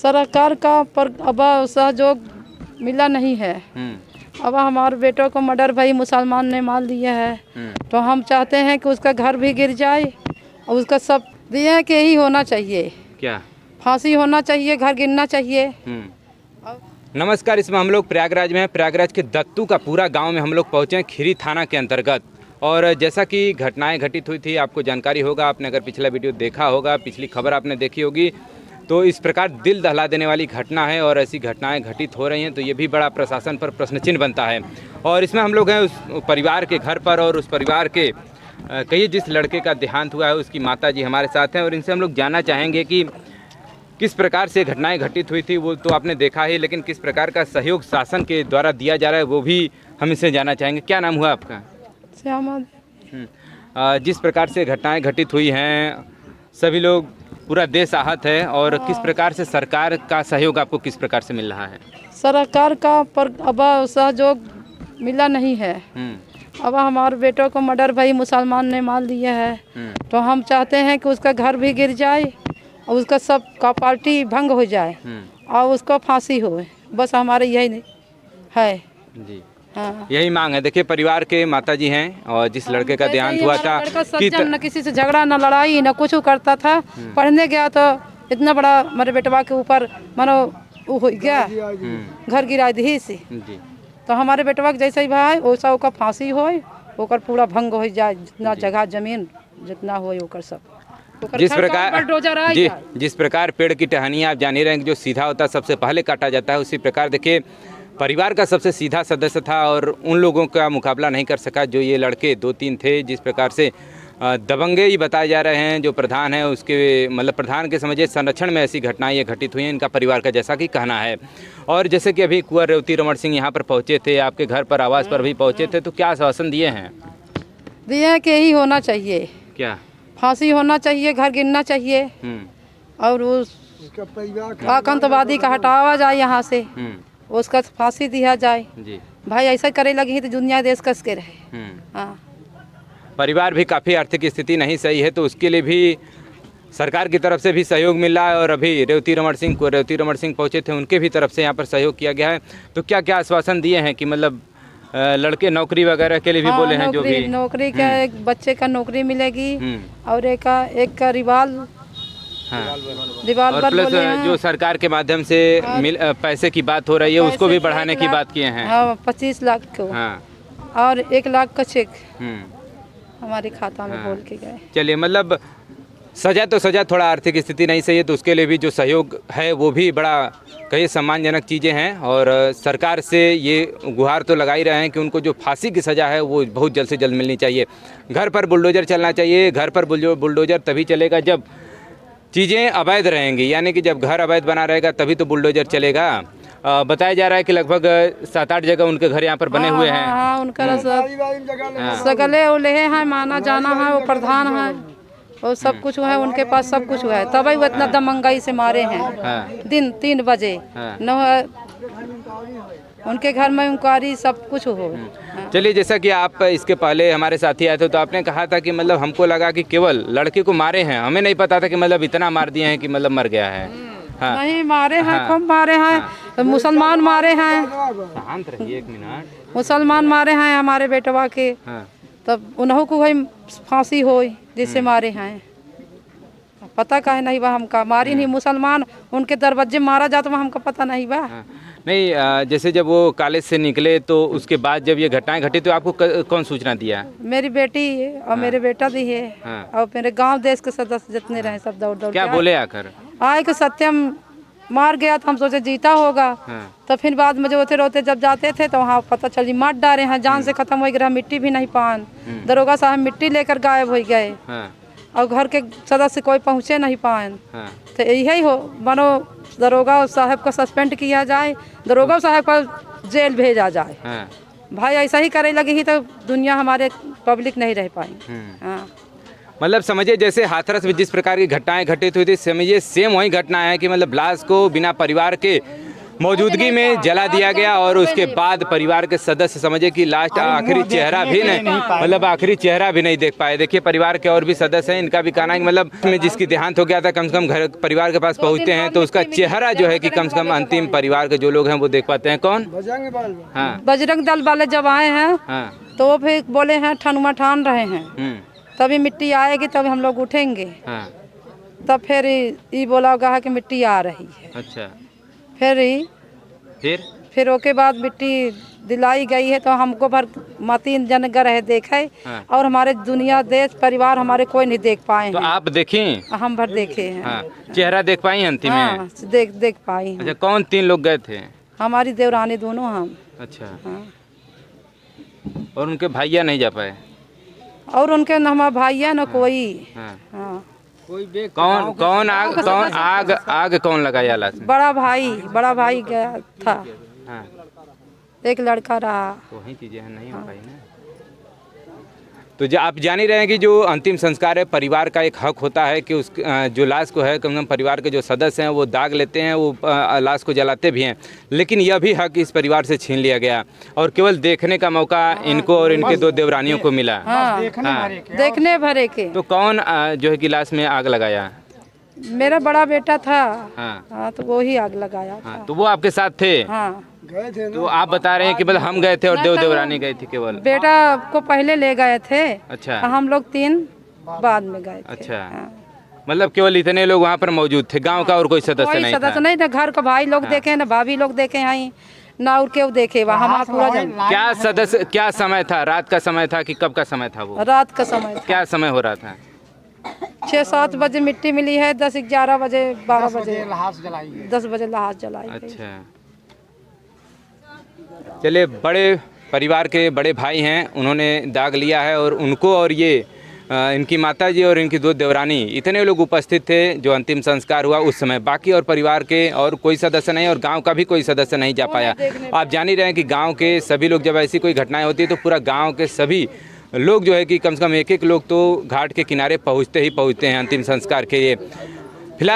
सरकार का पर अब सहयोग मिला नहीं है। अब हमारे बेटों को मर्डर भाई मुसलमान ने मार दिया है, तो हम चाहते हैं कि उसका घर भी गिर जाए और उसका सब दिए कि यही होना चाहिए। क्या फांसी होना चाहिए, घर गिरना चाहिए। नमस्कार, इसमें हम लोग प्रयागराज में हैं। प्रयागराज के दत्तू का पूरा गांव में हम लोग पहुंचे हैं, खीरी थाना के अंतर्गत। और जैसा कि घटनाएं घटित हुई थी, आपको जानकारी होगा, आपने अगर पिछला वीडियो देखा होगा, पिछली खबर आपने देखी होगी, तो इस प्रकार दिल दहला देने वाली घटना है और ऐसी घटनाएं घटित हो रही हैं, तो ये भी बड़ा प्रशासन पर प्रश्न चिन्ह बनता है। और इसमें हम लोग हैं उस परिवार के घर पर, और उस परिवार के कहिए जिस लड़के का देहांत हुआ है उसकी माता जी हमारे साथ हैं, और इनसे हम लोग जानना चाहेंगे कि किस प्रकार से घटनाएं घटित हुई थी वो तो आपने देखा ही, लेकिन किस प्रकार का सहयोग शासन के द्वारा दिया जा रहा है वो भी हम इससे जानना चाहेंगे। क्या नाम हुआ आपका? श्यामा। जिस प्रकार से घटनाएं घटित हुई हैं, सभी लोग, पूरा देश आहत है, और किस प्रकार से सरकार का सहयोग आपको किस प्रकार से मिल रहा है? सरकार का पर अब सहयोग मिला नहीं है। अब हमारे बेटों को मर्डर भाई मुसलमान ने मार दिया है, तो हम चाहते हैं कि उसका घर भी गिर जाए और उसका सब का पार्टी भंग हो जाए और उसको फांसी हो। बस हमारे यही नहीं है जी। हाँ। यही मांग है। देखिए, परिवार के माता जी हैं, और जिस लड़के का देहांत हुआ था कि न किसी से झगड़ा, न लड़ाई, न कुछ करता था। पढ़ने गया तो इतना बड़ा मेरे बेटवा के ऊपर मानो हो गया, घर गिरा दी से। तो हमारे बेटवा के जैसे ही भाई वैसा ओकर फांसी हो, ओकर पूरा भंग हो जाए, जितना जगह जमीन जितना हो ओकर सब। जिस प्रकार पेड़ की टहनियाँ आप जान ही रहे हैं, जो सीधा होता है सबसे पहले काटा जाता है, उसी प्रकार देखिए परिवार का सबसे सीधा सदस्य था और उन लोगों का मुकाबला नहीं कर सका जो ये लड़के 2-3 थे। जिस प्रकार से दबंगे ही बताए जा रहे हैं, जो प्रधान है उसके मतलब प्रधान के समझे संरक्षण में ऐसी घटनाएं ये घटित हुई हैं, इनका परिवार का जैसा कि कहना है। और जैसे कि अभी कुंवर रेवती रमन सिंह यहाँ पर पहुँचे थे, आपके घर पर आवास पर भी पहुँचे थे, तो क्या आश्वासन दिए हैं? दिए कि यही होना चाहिए। क्या? फांसी होना चाहिए, घर गिरना चाहिए, और उस आतंकवादी का हटावा जाए यहाँ से, उसका फांसी दिया जाए। जी। भाई ऐसा करे लगी तो दुनिया देश कस के रहे। हाँ। परिवार भी काफ़ी आर्थिक स्थिति नहीं सही है, तो उसके लिए भी सरकार की तरफ से भी सहयोग मिल रहा है। और अभी रेवती रमन सिंह पहुँचे थे, उनके भी तरफ से यहाँ पर सहयोग किया गया है। तो क्या क्या आश्वासन दिए हैं कि मतलब लड़के नौकरी वगैरह के लिए भी बोले हैं? जो भी नौकरी का, एक बच्चे का नौकरी मिलेगी, और एक का रिवाल और प्लस जो सरकार के माध्यम से पैसे की बात हो रही है उसको भी बढ़ाने की बात किए हैं। 25 लाख को, और 1 लाख का चेक हमारे खाता में बोल के गए। चलिए, मतलब सजा तो सजा, थोड़ा आर्थिक स्थिति नहीं सही है, तो उसके लिए भी जो सहयोग है वो भी बड़ा कई सम्मानजनक चीज़ें हैं। और सरकार से ये गुहार तो लगा ही रहे हैं कि उनको जो फांसी की सज़ा है वो बहुत जल्द से जल्द मिलनी चाहिए। घर पर बुलडोजर चलना चाहिए। घर पर बुलडोजर तभी चलेगा जब चीज़ें अवैध रहेंगी, यानी कि जब घर अवैध बना रहेगा तभी तो बुलडोजर चलेगा। बताया जा रहा है कि लगभग 7-8 जगह उनके घर यहाँ पर बने हुए हैं। हाँ, उनका सगले उले हैं, माना जाना है, वो प्रधान है, और सब कुछ है उनके पास, सब कुछ है, तभी वो इतना दमंगाई से मारे हैं। दिन 3 बजे न उनके घर में इंक्वायरी सब कुछ हो। चलिए, जैसा कि आप इसके पहले हमारे साथी आए थे, तो आपने कहा था कि मतलब हमको लगा कि केवल लड़के को मारे हैं, हमें नहीं पता था कि मतलब इतना मार दिए हैं कि मतलब मर गया है। नहीं मारे हैं, खूब मारे हैं, मुसलमान मारे हैं। शांत रहिए 1 मिनट। मुसलमान मारे हैं हमारे बेटवा के, तब उन्हों को भाई फांसी हो जिससे मारे हैं। पता काहे नहीं बा हमका, मारी नहीं मुसलमान, उनके दरवाजे मारा जाता वहाँ हमको पता नहीं बा। नहीं, जैसे जब वो कॉलेज से निकले तो उसके बाद जब ये घटनाएं घटी तो आपको कौन सूचना दिया? मेरी बेटी और मेरे बेटा भी है, और मेरे गांव देश के सदस्य जितने रहे सब दौड़ दौड़ क्या बोले आकर? आए कि सत्यम मार गया, तो हम सोचे जीता होगा। तो फिर बाद में जो रोते रोते जब जाते थे तो वहाँ पता चली मार डाले हैं, जान से खत्म हो गया, मिट्टी भी नहीं पान। दरोगा साहब मिट्टी लेकर गायब हो गए, और घर के सदस्य कोई पहुँचे नहीं पाए। तो यही हो बनो, दरोगा साहब को सस्पेंड किया जाए, दरोगा साहब को जेल भेजा जाए। भाई ऐसा ही करे लगी ही तो दुनिया हमारे पब्लिक नहीं रह पाई। हाँ, मतलब समझिए जैसे हाथरस में जिस प्रकार की घटनाएं घटित हुई थी, समझिए सेम वही घटना है कि मतलब लाश को बिना परिवार के मौजूदगी में जला दिया गया और उसके बाद परिवार के सदस्य समझे कि लास्ट आखिरी चेहरा भी नहीं, मतलब आखिरी चेहरा भी नहीं देख पाए। देखिए परिवार के और भी सदस्य हैं, इनका भी कहना है कि मतलब में जिसकी देहांत हो गया था कम से कम घर परिवार के पास पहुंचते हैं तो उसका चेहरा जो है कि कम से कम अंतिम परिवार के जो लोग हैं वो देख पाते हैं। कौन? हाँ, बजरंग दल वाले जब आए हैं हाँ, तो वो फिर बोले हैं ठनुमा ठान रहे हैं तभी मिट्टी आएगी तभी हम लोग उठेंगे। हाँ, तब फिर ये बोला होगा कि मिट्टी आ रही है। अच्छा, फिर ओके बाद मिट्टी दिलाई गई है तो हमको भर तीन जन गए देखे। हाँ। और हमारे दुनिया देश परिवार हमारे कोई नहीं देख पाए तो हैं। आप देखें? हम भर देखे हैं। हाँ, चेहरा देख पाई अंतिम में? हाँ, देख पाई हैं। अच्छा, कौन 3 लोग गए थे? हमारी देवरानी दोनों हम। अच्छा, हाँ। और उनके भैया नहीं जा पाए? और उनके न हमारा भाई है न कोई। हाँ। हाँ। कौन आग कौन लगाया लाश में? बड़ा भाई गया था। हाँ, एक लड़का रहा। तो वही चीजें नहीं हो पाई ना। तो आप जान ही रहे हैं कि जो अंतिम संस्कार है परिवार का एक हक होता है कि उस जो लाश को है कम से कम परिवार के जो सदस्य हैं वो दाग लेते हैं, वो लाश को जलाते भी हैं, लेकिन यह भी हक इस परिवार से छीन लिया गया और केवल देखने का मौका इनको और इनके 2 देवरानियों को मिला। हाँ, देखने भरे के। तो कौन जो है कि लाश में आग लगाया? मेरा बड़ा बेटा था। हाँ, हाँ, तो वो ही आग लगाया था। हाँ, तो वो आपके साथ थे? हाँ, गए थे। तो आप बता रहे हैं कि मतलब हम गए थे और देवरानी गई थी केवल? बेटा को पहले ले गए थे। अच्छा, हम लोग 3 बाद में गए थे। अच्छा। हाँ। मतलब केवल इतने लोग वहाँ पर मौजूद थे, गांव का और कोई सदस्य नहीं था? नहीं ना घर का भाई लोग देखे ना भाभी लोग देखे हैं ना और क्यों देखे वहाँ हमारा पूरा क्या समय था? रात का समय था कि कब का समय था वो? रात का समय था। क्या समय हो रहा था? 6-7 बजे मिट्टी मिली है, 10-11 बजे 12 बजे लाश जलाई है। 10 बजे लाश जलाई गई। अच्छा, चलिए, बड़े परिवार के बड़े भाई हैं, उन्होंने दाग लिया है और उनको और ये इनकी माताजी और इनकी 2 देवरानी इतने लोग उपस्थित थे जो अंतिम संस्कार हुआ उस समय। बाकी और परिवार के और कोई सदस्य नहीं और गांव का भी कोई सदस्य नहीं जा पाया। आप जान ही रहे हैं कि गांव के सभी लोग जब ऐसी कोई घटनाएं होती है तो पूरा गांव के सभी लोग जो है कि कम से कम एक लोग तो घाट के किनारे पहुंचते हैं अंतिम संस्कार के लिए।